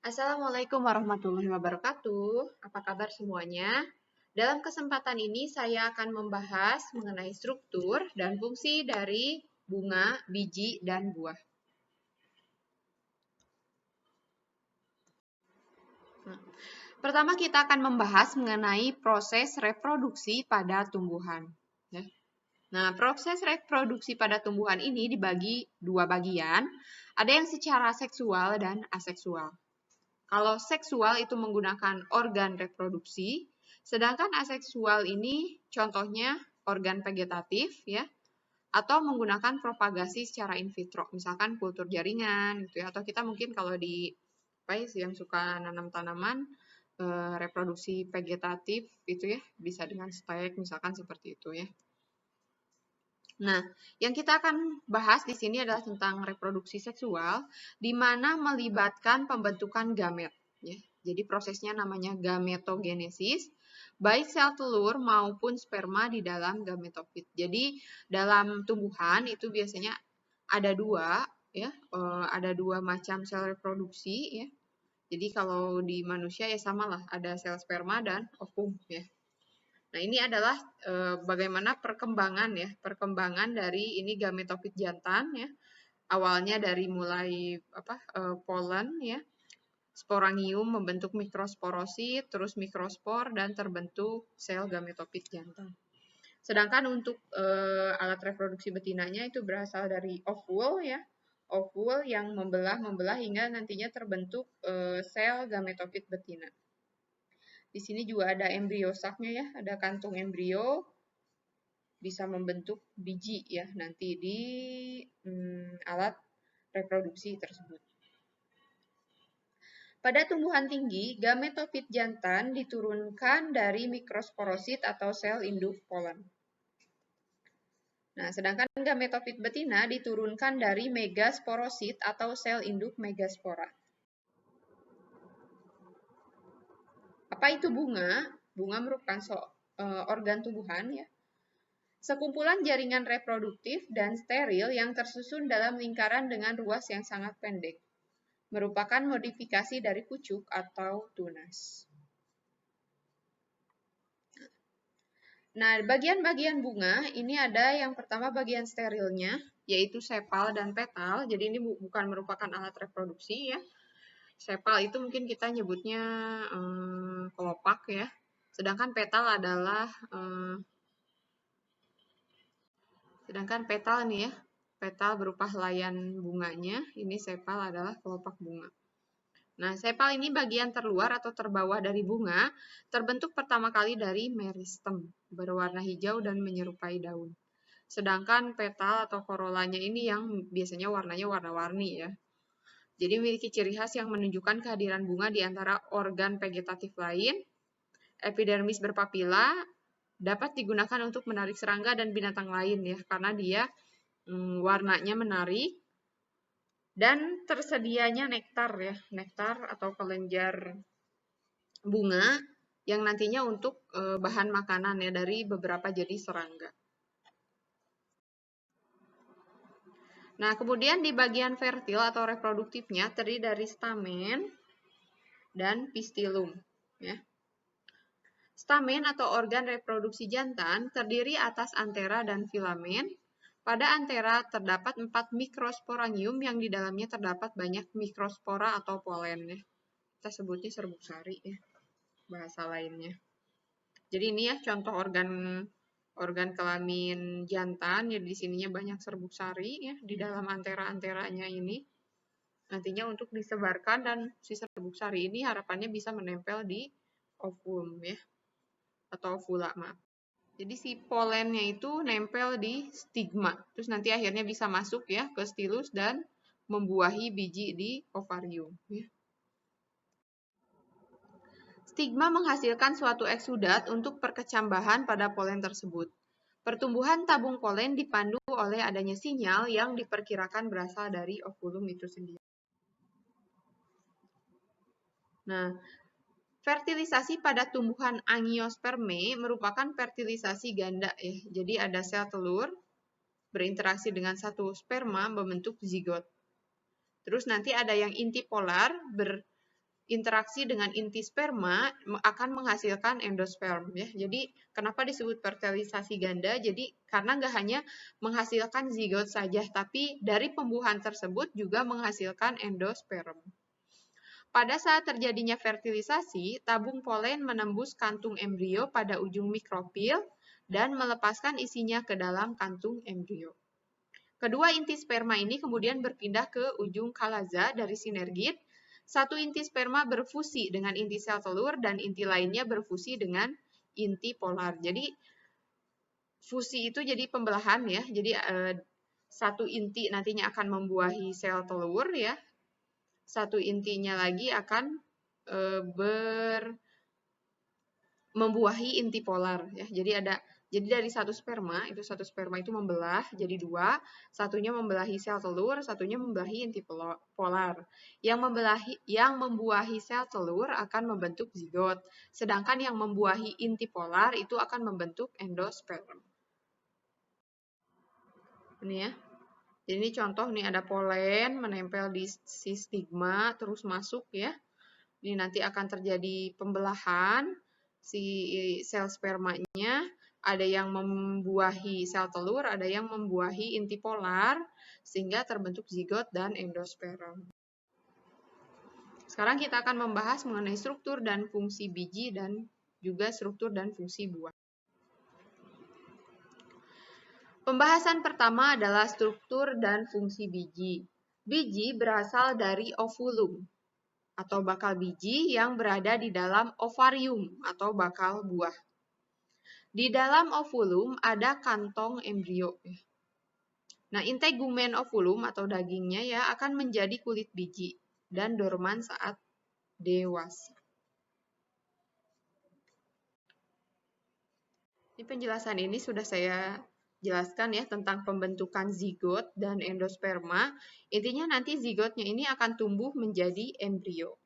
Assalamualaikum warahmatullahi wabarakatuh. Apa kabar semuanya? Dalam kesempatan ini saya akan membahas mengenai struktur dan fungsi dari bunga, biji, dan buah. Pertama kita akan membahas mengenai proses reproduksi pada tumbuhan. Nah, proses reproduksi pada tumbuhan ini dibagi dua bagian. Ada yang secara seksual dan aseksual. Kalau seksual itu menggunakan organ reproduksi, sedangkan aseksual ini contohnya organ vegetatif ya, atau menggunakan propagasi secara in vitro, misalkan kultur jaringan gitu ya, atau kita mungkin kalau di yang suka nanam tanaman reproduksi vegetatif itu ya, bisa dengan stek misalkan seperti itu ya. Nah, yang kita akan bahas di sini adalah tentang reproduksi seksual, di mana melibatkan pembentukan gamet. Ya. Jadi prosesnya namanya gametogenesis, baik sel telur maupun sperma di dalam gametofit. Jadi dalam tumbuhan itu biasanya ada dua, ya, ada dua macam sel reproduksi. Ya. Jadi kalau di manusia ya samalah, ada sel sperma dan ovum. Ya. Nah, ini adalah bagaimana perkembangan dari ini gametofit jantan ya. Awalnya dari mulai polen ya. Sporangium membentuk mikrosporosit, terus mikrospor dan terbentuk sel gametofit jantan. Sedangkan untuk alat reproduksi betinanya itu berasal dari ovul ya. Ovul yang membelah hingga nantinya terbentuk sel gametofit betina. Di sini juga ada embrio saknya ya, ada kantung embrio, bisa membentuk biji ya nanti di alat reproduksi tersebut. Pada tumbuhan tinggi, gametofit jantan diturunkan dari mikrosporosit atau sel induk polen. Nah, sedangkan gametofit betina diturunkan dari megasporosit atau sel induk megaspora. Apa itu bunga? Bunga merupakan organ tumbuhan ya. Sekumpulan jaringan reproduktif dan steril yang tersusun dalam lingkaran dengan ruas yang sangat pendek. Merupakan modifikasi dari pucuk atau tunas. Nah, bagian-bagian bunga ini ada yang pertama bagian sterilnya, yaitu sepal dan petal. Jadi ini bukan merupakan alat reproduksi ya. Sepal itu mungkin kita nyebutnya kelopak ya. Sedangkan petal adalah petal nih ya, petal berupa helaian bunganya, ini sepal adalah kelopak bunga. Nah, sepal ini bagian terluar atau terbawah dari bunga, terbentuk pertama kali dari meristem, berwarna hijau dan menyerupai daun. Sedangkan petal atau korolanya ini yang biasanya warnanya warna-warni ya. Jadi memiliki ciri khas yang menunjukkan kehadiran bunga di antara organ vegetatif lain. Epidermis berpapila dapat digunakan untuk menarik serangga dan binatang lain ya, karena dia warnanya menarik dan tersedianya nektar ya, nektar atau kelenjar bunga yang nantinya untuk bahan makanan ya dari beberapa jenis serangga. Nah, kemudian di bagian fertil atau reproduktifnya terdiri dari stamen dan pistilum ya. Stamen atau organ reproduksi jantan terdiri atas antera dan filamen. Pada antera terdapat 4 mikrosporangium yang di dalamnya terdapat banyak mikrospora atau polen ya. Kita sebutnya serbuk sari ya, bahasa lainnya. Jadi ini ya contoh organ kelamin jantan ya, di sininya banyak serbuk sari ya di dalam antera-anteranya ini. Nantinya untuk disebarkan dan si serbuk sari ini harapannya bisa menempel di ovum ya, atau ovula maaf. Jadi si polennya itu nempel di stigma, terus nanti akhirnya bisa masuk ya ke stilus dan membuahi biji di ovarium. Ya. Stigma menghasilkan suatu eksudat untuk perkecambahan pada polen tersebut. Pertumbuhan tabung polen dipandu oleh adanya sinyal yang diperkirakan berasal dari ovulum itu sendiri. Nah, fertilisasi pada tumbuhan angiosperme merupakan fertilisasi ganda ya. Jadi ada sel telur berinteraksi dengan satu sperma membentuk zigot. Terus nanti ada yang intipolar interaksi dengan inti sperma akan menghasilkan endosperm ya. Jadi kenapa disebut fertilisasi ganda? Jadi karena nggak hanya menghasilkan zigot saja, tapi dari pembuahan tersebut juga menghasilkan endosperm. Pada saat terjadinya fertilisasi, tabung polen menembus kantung embrio pada ujung mikrofil dan melepaskan isinya ke dalam kantung embrio. Kedua inti sperma ini kemudian berpindah ke ujung kalaza dari sinergit. Satu inti sperma berfusi dengan inti sel telur dan inti lainnya berfusi dengan inti polar. Jadi fusi itu jadi pembelahan ya. Jadi satu inti nantinya akan membuahi sel telur ya. Satu intinya lagi akan membuahi inti polar ya. Jadi dari satu sperma itu membelah jadi dua, satunya membelahi sel telur, satunya membelahi inti polar. Yang membuahi sel telur akan membentuk zigot, sedangkan yang membuahi inti polar itu akan membentuk endosperm. Ini ya. Jadi ini contoh nih ada polen menempel di si stigma terus masuk ya. Ini nanti akan terjadi pembelahan si sel spermanya, ada yang membuahi sel telur, ada yang membuahi inti polar, sehingga terbentuk zigot dan endosperm. Sekarang kita akan membahas mengenai struktur dan fungsi biji dan juga struktur dan fungsi buah. Pembahasan pertama adalah struktur dan fungsi biji. Biji berasal dari ovulum atau bakal biji yang berada di dalam ovarium atau bakal buah. Di dalam ovulum ada kantong embrio. Nah, integumen ovulum atau dagingnya ya akan menjadi kulit biji dan dorman saat dewasa. Ini penjelasan ini sudah saya jelaskan ya tentang pembentukan zigot dan endosperma. Intinya nanti zigotnya ini akan tumbuh menjadi embrio.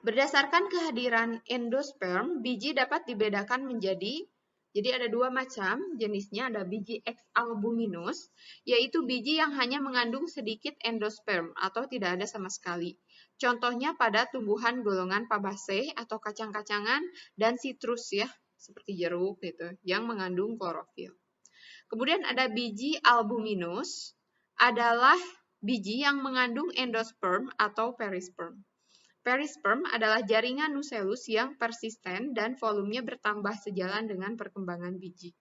Berdasarkan kehadiran endosperm, biji dapat dibedakan menjadi, jadi ada dua macam jenisnya, ada biji X albuminus, yaitu biji yang hanya mengandung sedikit endosperm atau tidak ada sama sekali. Contohnya pada tumbuhan golongan Fabaceae atau kacang-kacangan dan sitrus ya, seperti jeruk gitu, yang mengandung klorofil. Kemudian ada biji albuminus, adalah biji yang mengandung endosperm atau perisperm. Perisperm adalah jaringan nucleus yang persisten dan volumenya bertambah sejalan dengan perkembangan biji.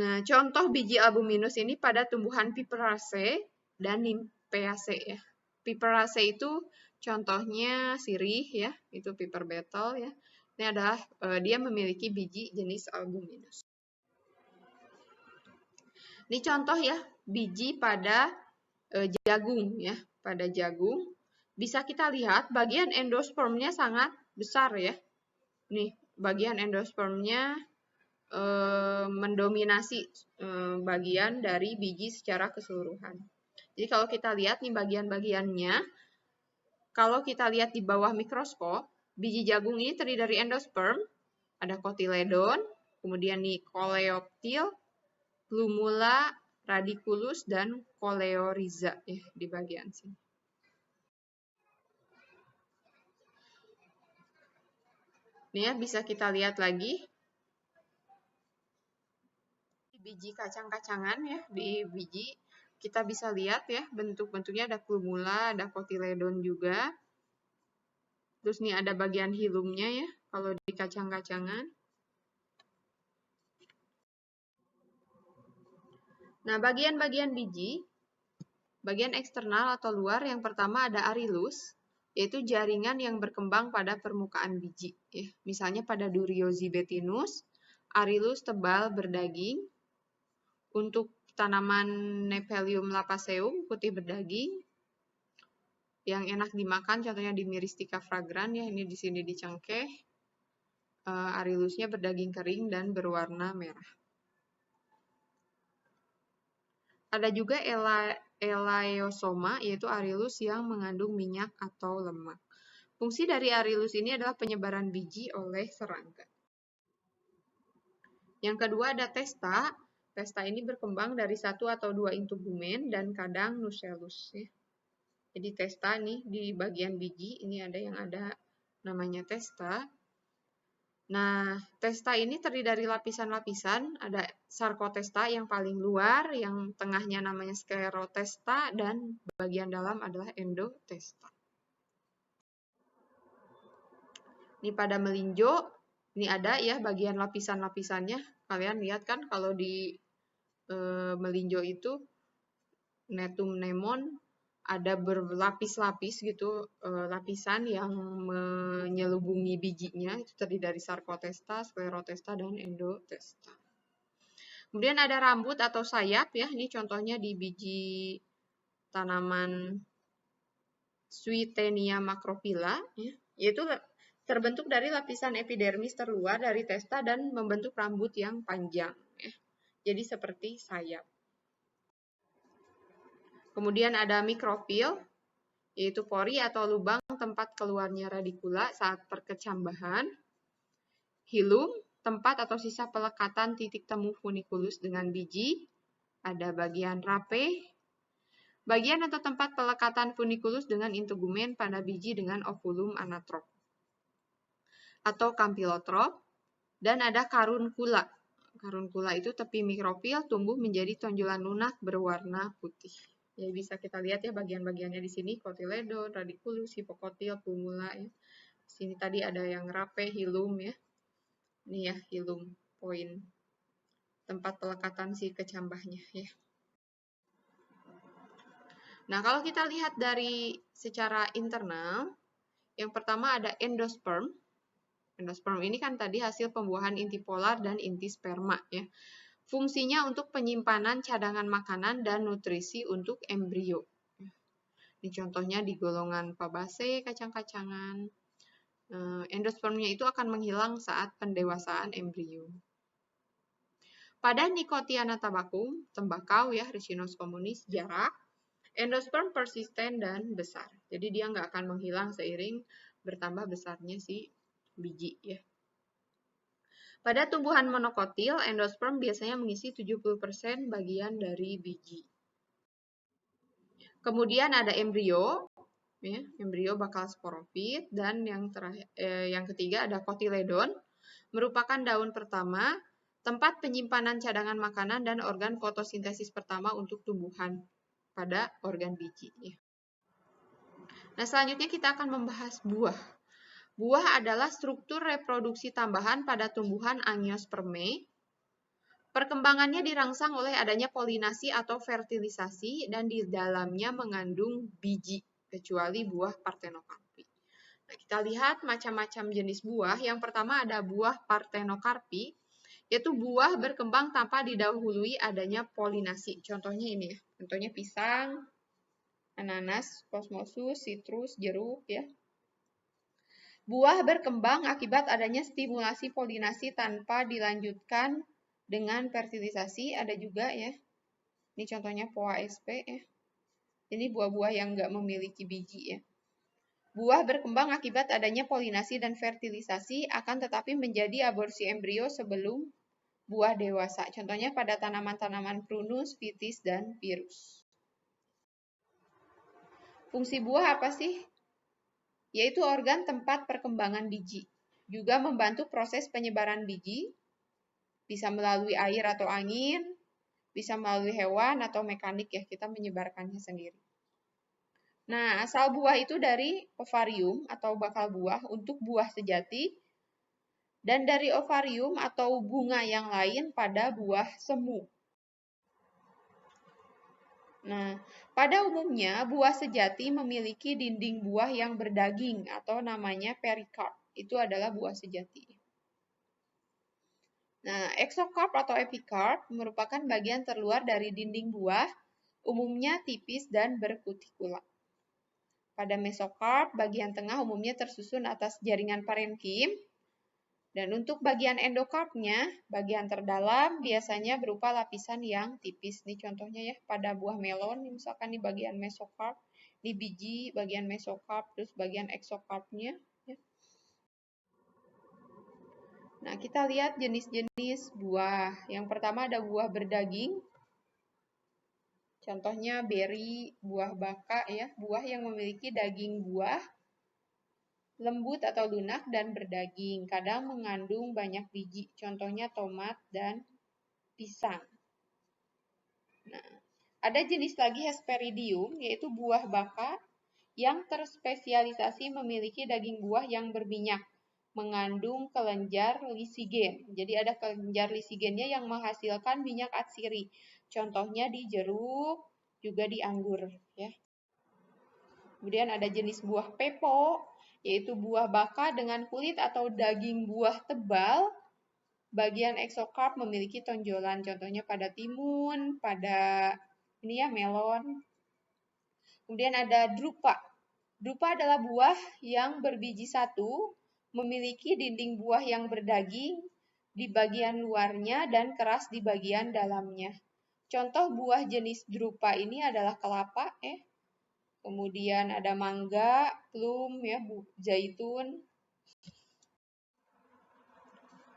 Nah, contoh biji albuminus ini pada tumbuhan Piperaceae dan Nymphaeaceae ya. Piperaceae itu contohnya sirih ya, itu piper beetle ya. Ini adalah dia memiliki biji jenis albuminus. Ini contoh ya, biji pada jagung ya, pada jagung. Bisa kita lihat bagian endospermnya sangat besar ya. Nih, bagian endospermnya mendominasi bagian dari biji secara keseluruhan. Jadi kalau kita lihat nih bagian-bagiannya, kalau kita lihat di bawah mikroskop, biji jagung ini terdiri dari endosperm, ada kotiledon, kemudian nih coleoptil, plumula, radiculus, dan coleorhiza ya di bagian sini. Ini ya, bisa kita lihat lagi di biji kacang-kacangan ya, di biji kita bisa lihat ya bentuk-bentuknya ada plumula, ada kotiledon juga. Terus nih ada bagian hilumnya ya kalau di kacang-kacangan. Nah, bagian-bagian biji, bagian eksternal atau luar yang pertama ada arilus, yaitu jaringan yang berkembang pada permukaan biji ya. Misalnya pada Duriozibetinus, arilus tebal berdaging. Untuk tanaman Nephelium lapaceum, putih berdaging, yang enak dimakan, contohnya di Myristica fragrans ya, ini di sini dicengkeh. Arilusnya berdaging kering dan berwarna merah. Ada juga elaeosoma, yaitu arilus yang mengandung minyak atau lemak. Fungsi dari arilus ini adalah penyebaran biji oleh serangga. Yang kedua ada testa. Testa ini berkembang dari satu atau dua integumen dan kadang nucellus. Ya. Jadi testa nih di bagian biji, ini ada yang ada namanya testa. Nah, testa ini terdiri dari lapisan-lapisan, ada sarkotesta yang paling luar, yang tengahnya namanya sklerotesta, dan bagian dalam adalah endotesta. Ini pada melinjo, ini ada ya bagian lapisan-lapisannya. Kalian lihat kan kalau di melinjo itu netum nemon ada berlapis-lapis gitu, lapisan yang menyelubungi bijinya, itu terdiri dari sarkotesta, sklerotesta, dan endotesta. Kemudian ada rambut atau sayap ya, ini contohnya di biji tanaman Swietenia macrophylla, ya, yaitu terbentuk dari lapisan epidermis terluar dari testa dan membentuk rambut yang panjang. Ya. Jadi seperti sayap. Kemudian ada mikrofil, yaitu pori atau lubang tempat keluarnya radikula saat perkecambahan. Hilum, tempat atau sisa pelekatan titik temu funiculus dengan biji. Ada bagian rape, bagian atau tempat pelekatan funiculus dengan integumen pada biji dengan ovulum anatrop atau kampilotrop. Dan ada karunkula. Karunkula itu tepi mikrofil tumbuh menjadi tonjolan lunak berwarna putih. Ya, bisa kita lihat ya bagian-bagiannya di sini, kotiledon, radikulus, hipokotil, plumula ya. Di sini tadi ada yang rape, hilum ya. Ini ya hilum, poin tempat pelekatan si kecambahnya ya. Nah, kalau kita lihat dari secara internal, yang pertama ada endosperm. Endosperm ini kan tadi hasil pembuahan inti polar dan inti sperma ya. Fungsinya untuk penyimpanan cadangan makanan dan nutrisi untuk embrio. Ini contohnya di golongan Fabaceae, kacang-kacangan. Endospermnya itu akan menghilang saat pendewasaan embrio. Pada Nicotiana tabacum, tembakau ya, Ricinus communis, jarak, endosperm persisten dan besar. Jadi dia nggak akan menghilang seiring bertambah besarnya si biji ya. Pada tumbuhan monokotil, endosperm biasanya mengisi 70% bagian dari biji. Kemudian ada embrio, ya, embrio bakal sporofit, dan yang ketiga ada kotiledon, merupakan daun pertama, tempat penyimpanan cadangan makanan dan organ fotosintesis pertama untuk tumbuhan pada organ biji. Ya. Nah, selanjutnya kita akan membahas buah. Buah adalah struktur reproduksi tambahan pada tumbuhan Angiospermae. Perkembangannya dirangsang oleh adanya polinasi atau fertilisasi dan di dalamnya mengandung biji, kecuali buah Parthenocarpi. Nah, kita lihat macam-macam jenis buah. Yang pertama ada buah Parthenocarpi, yaitu buah berkembang tanpa didahului adanya polinasi. Contohnya ini ya, contohnya pisang, ananas, kosmosus, sitrus, jeruk ya. Buah berkembang akibat adanya stimulasi polinasi tanpa dilanjutkan dengan fertilisasi. Ada juga ya. Ini contohnya Poa sp ya. Ini buah-buah yang nggak memiliki biji ya. Buah berkembang akibat adanya polinasi dan fertilisasi akan tetapi menjadi aborsi embrio sebelum buah dewasa. Contohnya pada tanaman-tanaman Prunus, Vitis, dan Pyrus. Fungsi buah apa sih? Yaitu organ tempat perkembangan biji. Juga membantu proses penyebaran biji, bisa melalui air atau angin, bisa melalui hewan atau mekanik ya, kita menyebarkannya sendiri. Nah, asal buah itu dari ovarium atau bakal buah untuk buah sejati, dan dari ovarium atau bunga yang lain pada buah semu. Nah, pada umumnya buah sejati memiliki dinding buah yang berdaging atau namanya perikarp. Itu adalah buah sejati. Nah, exokarp atau epikarp merupakan bagian terluar dari dinding buah, umumnya tipis dan berkutikula. Pada mesokarp, bagian tengah umumnya tersusun atas jaringan parenkim. Dan untuk bagian endokarpnya, bagian terdalam biasanya berupa lapisan yang tipis. Ini contohnya ya, pada buah melon, misalkan di bagian mesokarp, di biji bagian mesokarp, terus bagian exokarpnya. Ya. Nah, kita lihat jenis-jenis buah. Yang pertama ada buah berdaging. Contohnya beri, buah baka ya, buah yang memiliki daging buah lembut atau lunak dan berdaging, kadang mengandung banyak biji, contohnya tomat dan pisang. Nah, ada jenis lagi Hesperidium, yaitu buah baka yang terspesialisasi memiliki daging buah yang berminyak, mengandung kelenjar lisigen. Jadi ada kelenjar lisigennya yang menghasilkan minyak atsiri. Contohnya di jeruk, juga di anggur, ya. Kemudian ada jenis buah pepo, yaitu buah baka dengan kulit atau daging buah tebal. Bagian eksokarp memiliki tonjolan, contohnya pada timun, pada ini ya melon. Kemudian ada drupa. Drupa adalah buah yang berbiji satu, memiliki dinding buah yang berdaging di bagian luarnya dan keras di bagian dalamnya. Contoh buah jenis drupa ini adalah kelapa, kemudian ada mangga, plum, ya, zaitun.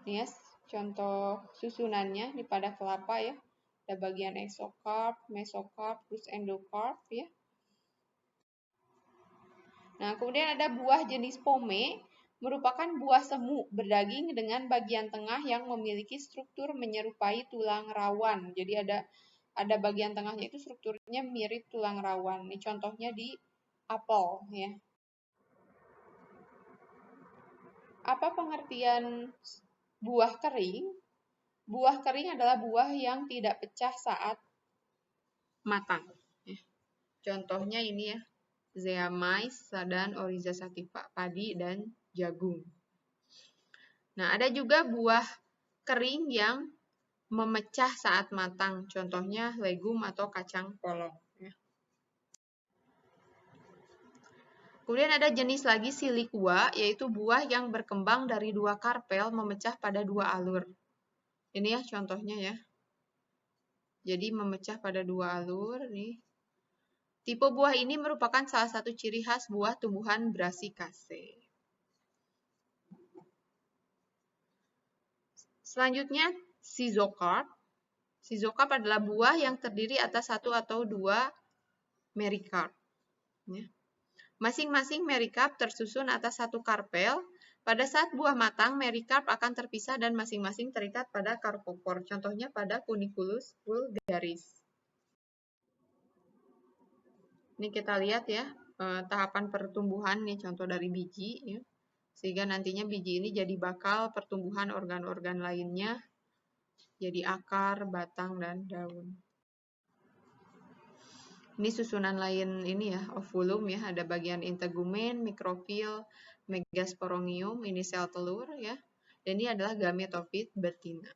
Ini ya, contoh susunannya ini pada kelapa ya. Ada bagian exocarp, mesocarp, terus endocarp ya. Nah, kemudian ada buah jenis pome, merupakan buah semu berdaging dengan bagian tengah yang memiliki struktur menyerupai tulang rawan. Jadi ada bagian tengahnya itu strukturnya mirip tulang rawan. Ini contohnya di apel ya. Apa pengertian buah kering? Buah kering adalah buah yang tidak pecah saat matang. Contohnya ini ya, zeamais dan oryza sativa, padi dan jagung. Nah, ada juga buah kering yang memecah saat matang, contohnya legum atau kacang polong. Kemudian ada jenis lagi silikua, yaitu buah yang berkembang dari dua karpel memecah pada dua alur. Ini ya contohnya ya. Jadi memecah pada dua alur nih. Tipe buah ini merupakan salah satu ciri khas buah tumbuhan Brassicaceae. Selanjutnya schizocarp. Schizocarp adalah buah yang terdiri atas satu atau dua merikarp. Masing-masing merikarp tersusun atas satu karpel. Pada saat buah matang, merikarp akan terpisah dan masing-masing terikat pada karpopor. Contohnya pada Cuniculus vulgaris. Ini kita lihat ya, tahapan pertumbuhan nih, contoh dari biji ya. Sehingga nantinya biji ini jadi bakal pertumbuhan organ-organ lainnya, jadi akar, batang, dan daun. Ini susunan lain ini ya, ovulum ya, ada bagian integumen, mikrofil, megasporangium, ini sel telur ya. Dan ini adalah gametofit betina.